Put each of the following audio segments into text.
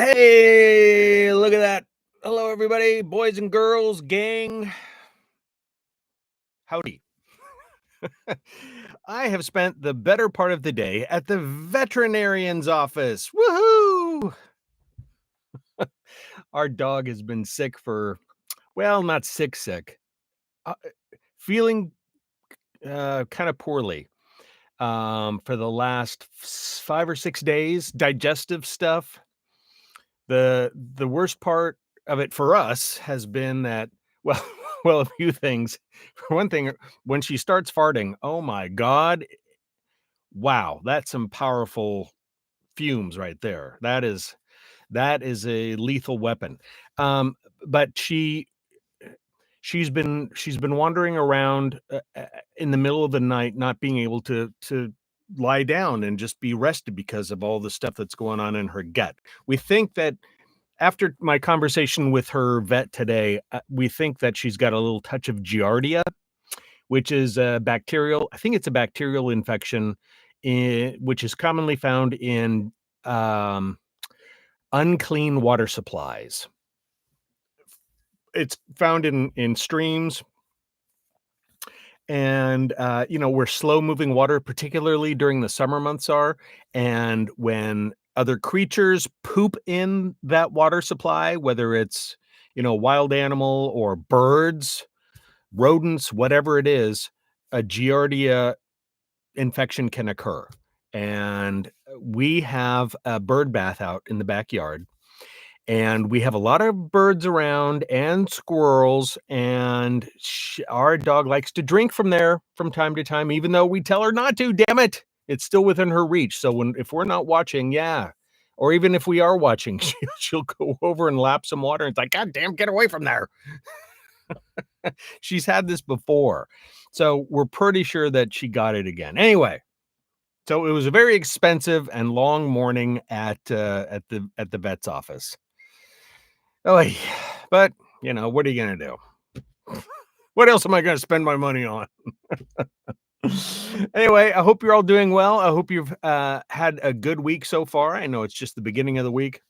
Hey, look at that. Hello, everybody, boys and girls, gang. Howdy. I have spent the better part of the day at the veterinarian's office. Woohoo! Our dog has been sick for, well, not sick, uh, feeling kind of poorly for the last 5 or 6 days, digestive stuff. The worst part of it for us has been that, well well, a few things. For one thing, when she starts farting, oh my god, wow, that's some powerful fumes right there. That is a lethal weapon. Um, but she's been wandering around, in the middle of the night, not being able to lie down and just be rested because of all the stuff that's going on in her gut. We think that after my conversation with her vet today, we think that she's got a little touch of Giardia, which is a bacterial, I think it's a bacterial infection, which is commonly found in um, unclean water supplies. It's found in streams and, where slow moving water, particularly during the summer months are, and when other creatures poop in that water supply, whether it's, wild animal or birds, rodents, whatever it is, a Giardia infection can occur. And we have a bird bath out in the backyard, and we have a lot of birds around and squirrels, and our dog likes to drink from there from time to time, even though we tell her not to. Damn it, it's still within her reach. So if we're not watching, yeah, or even if we are watching, she'll go over and lap some water. And it's like, God damn, get away from there. She's had this before, so we're pretty sure that she got it again. Anyway, so it was a very expensive and long morning at the vet's office. Oh, but, what are you gonna do? What else am I gonna spend my money on? Anyway, I hope you're all doing well. I hope you've, had a good week so far. I know it's just the beginning of the week.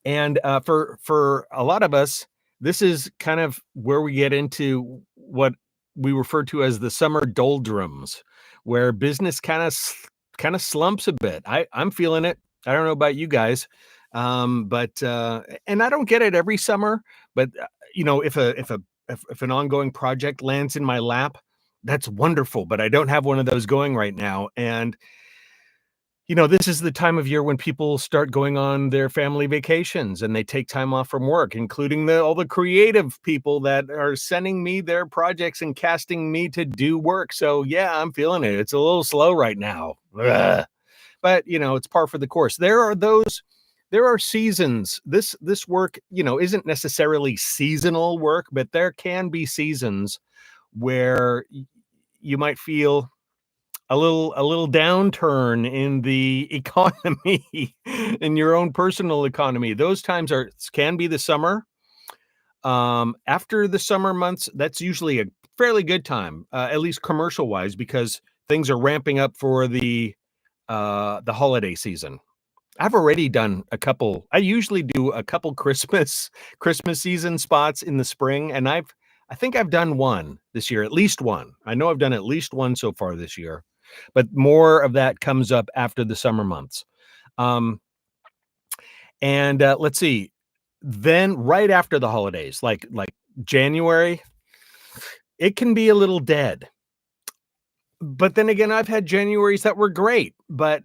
And, for a lot of us, this is kind of where we get into what we refer to as the summer doldrums, where business kinda slumps a bit. I'm feeling it. I don't know about you guys, but, and I don't get it every summer, but, if an ongoing project lands in my lap, that's wonderful, but I don't have one of those going right now. And this is the time of year when people start going on their family vacations and they take time off from work, including all the creative people that are sending me their projects and casting me to do work. So yeah, I'm feeling it. It's a little slow right now. Ugh. But it's par for the course. There are seasons. This work, isn't necessarily seasonal work, but there can be seasons where you might feel a little downturn in the economy, in your own personal economy. Those times can be the summer. After the summer months, that's usually a fairly good time, at least commercial wise, because things are ramping up for the holiday season. I've already done a couple. I usually do a couple Christmas season spots in the spring, and I think I've done one this year, at least one. I know I've done at least one so far this year, but more of that comes up after the summer months. Um, and let's see, then right after the holidays, like January, it can be a little dead. But then again, I've had Januaries that were great, but,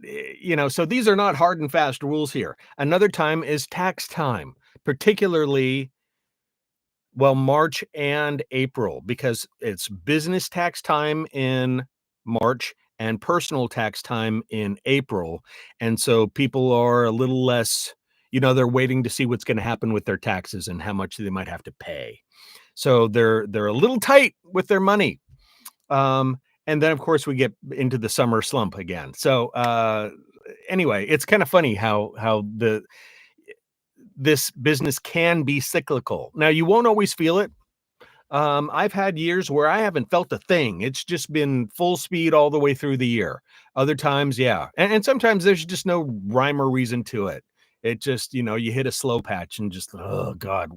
so these are not hard and fast rules here. Another time is tax time, particularly, well, March and April, because it's business tax time in March and personal tax time in April. And so people are a little less, they're waiting to see what's gonna happen with their taxes and how much they might have to pay. So they're a little tight with their money. Um, and then, of course, we get into the summer slump again. So, anyway, it's kind of funny how this business can be cyclical. Now, you won't always feel it. I've had years where I haven't felt a thing. It's just been full speed all the way through the year. Other times, yeah. And sometimes there's just no rhyme or reason to it. It just, you hit a slow patch and just, oh God,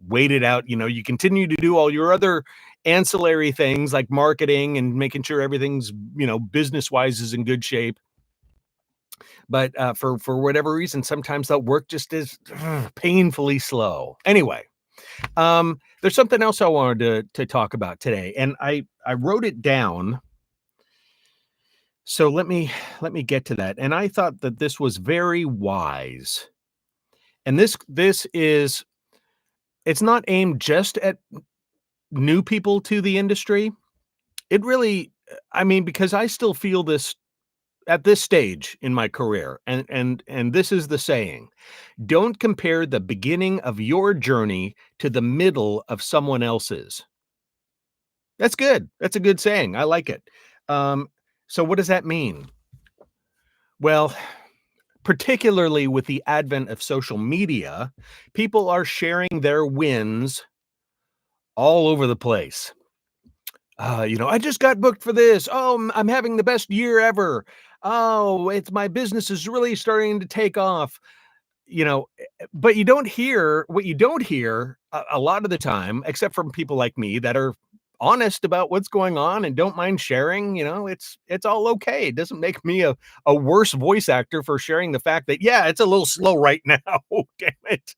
wait it out. You continue to do all your other ancillary things like marketing and making sure everything's, business wise is in good shape. But for whatever reason, sometimes that work just is painfully slow. Anyway, there's something else I wanted to talk about today, and I wrote it down. So let me get to that. And I thought that this was very wise. And this is it's not aimed just at new people to the industry. It really I mean, because I still feel this at this stage in my career. And this is the saying. Don't compare the beginning of your journey to the middle of someone else's. That's good. That's a good saying. I like it. Um, so what does that mean? Well, particularly with the advent of social media, people are sharing their wins all over the place. I just got booked for this. Oh, I'm having the best year ever. Oh, it's my business is really starting to take off. But you don't hear a lot of the time, except from people like me that are honest about what's going on and don't mind sharing. It's all okay. It doesn't make me a worse voice actor for sharing the fact that, yeah, it's a little slow right now. Damn it.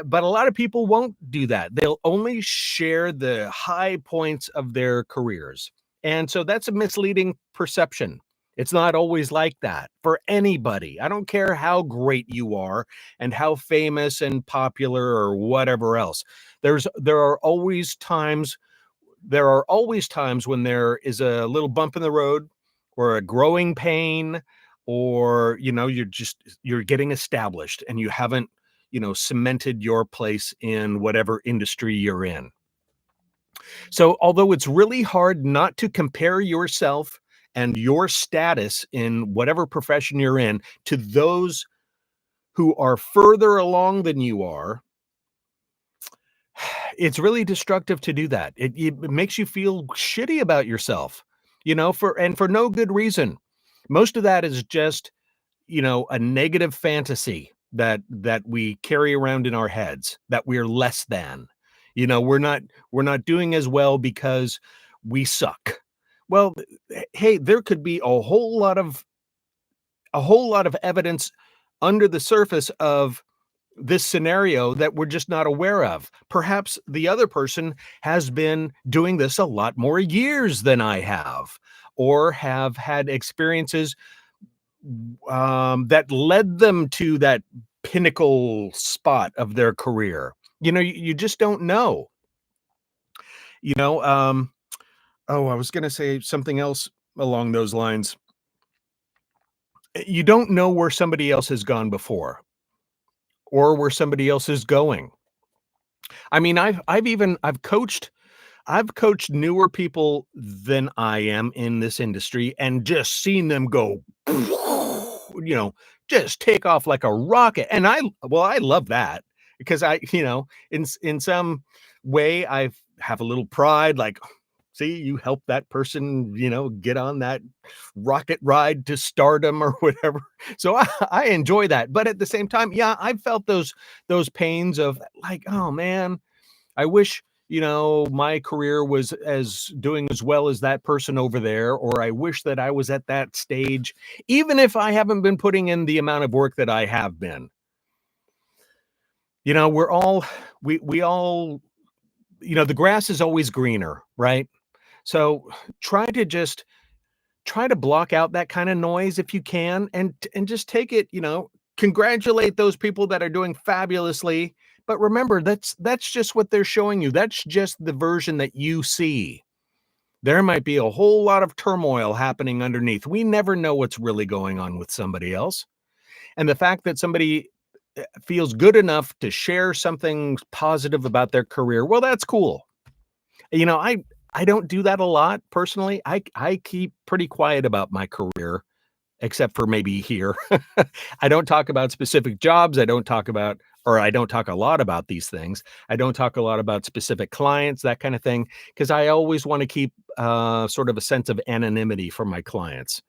But a lot of people won't do that. They'll only share the high points of their careers. And so that's a misleading perception. It's not always like that for anybody. I don't care how great you are and how famous and popular or whatever else. There are always times when there is a little bump in the road or a growing pain, or you're getting established and you haven't, cemented your place in whatever industry you're in. So, although it's really hard not to compare yourself and your status in whatever profession you're in to those who are further along than you are, it's really destructive to do that. It makes you feel shitty about yourself, for no good reason. Most of that is just, a negative fantasy that we carry around in our heads, that we're less than. We're not doing as well because we suck. Well, hey, there could be a whole lot of evidence under the surface of this scenario that we're just not aware of. Perhaps the other person has been doing this a lot more years than I have, or have had experiences that led them to that pinnacle spot of their career. You just don't know. You know, oh, I was going to say something else along those lines. You don't know where somebody else has gone before or where somebody else is going. I mean, I've coached newer people than I am in this industry and just seen them go, you know, just take off like a rocket. And I love that because in some way I have a little pride, like, see, you help that person, get on that rocket ride to stardom or whatever. So I enjoy that. But at the same time, yeah, I've felt those pains of like, oh man, I wish, my career was as doing as well as that person over there, or I wish that I was at that stage, even if I haven't been putting in the amount of work that I have been. We're all, we all, the grass is always greener, right? So try to just try to block out that kind of noise if you can, and just take it, congratulate those people that are doing fabulously. But remember, that's just what they're showing you. That's just the version that you see. There might be a whole lot of turmoil happening underneath. We never know what's really going on with somebody else. And the fact that somebody feels good enough to share something positive about their career, well, that's cool. I don't do that a lot personally. I keep pretty quiet about my career, except for maybe here. I don't talk about specific jobs. I don't talk a lot about these things. I don't talk a lot about specific clients, that kind of thing, because I always want to keep sort of a sense of anonymity for my clients.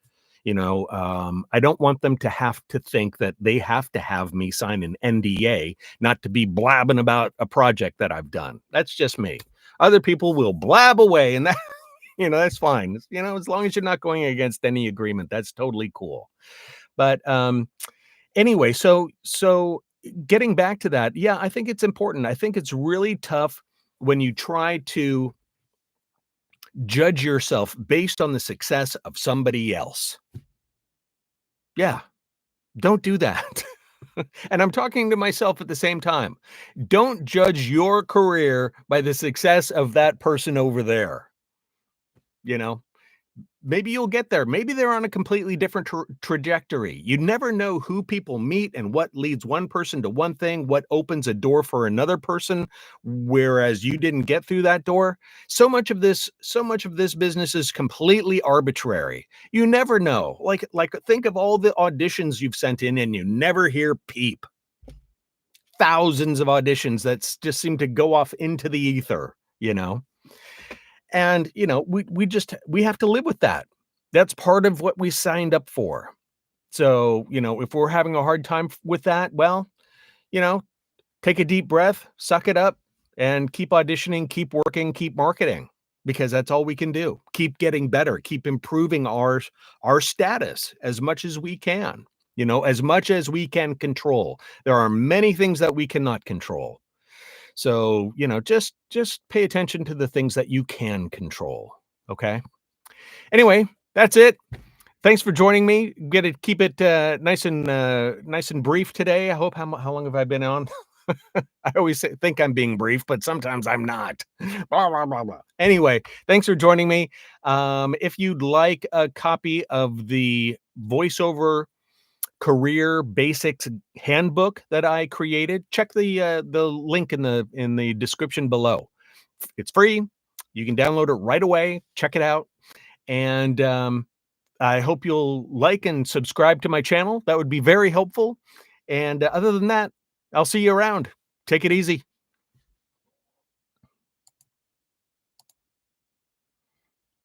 I don't want them to have to think that they have to have me sign an NDA not to be blabbing about a project that I've done. That's just me. Other people will blab away, and that that's fine. As long as you're not going against any agreement, that's totally cool. But anyway, so getting back to that, yeah, I think it's important. I think it's really tough when you try to judge yourself based on the success of somebody else. Yeah, don't do that. And I'm talking to myself at the same time. Don't judge your career by the success of that person over there, you know? Maybe you'll get there. Maybe they're on a completely different trajectory. You never know who people meet and what leads one person to one thing, what opens a door for another person, whereas you didn't get through that door. So much of this business is completely arbitrary. You never know. Like think of all the auditions you've sent in and you never hear peep. Thousands of auditions that just seem to go off into the ether. And, we have to live with that. That's part of what we signed up for. So, if we're having a hard time with that, well, you know, take a deep breath, suck it up, and keep auditioning, keep working, keep marketing, because that's all we can do. Keep getting better, keep improving our status as much as we can, as much as we can control. There are many things that we cannot control. So, just pay attention to the things that you can control. Okay. Anyway, that's it. Thanks for joining me. Get it, keep it nice and brief today. I hope. How long have I been on? I always think I'm being brief, but sometimes I'm not. Blah, blah, blah, blah. Anyway, thanks for joining me. If you'd like a copy of the voiceover career basics handbook that I created, check the link in the description below. It's free. You can download it right away. Check it out. And I hope you'll like and subscribe to my channel. That would be very helpful. And other than that, I'll see you around. Take it easy.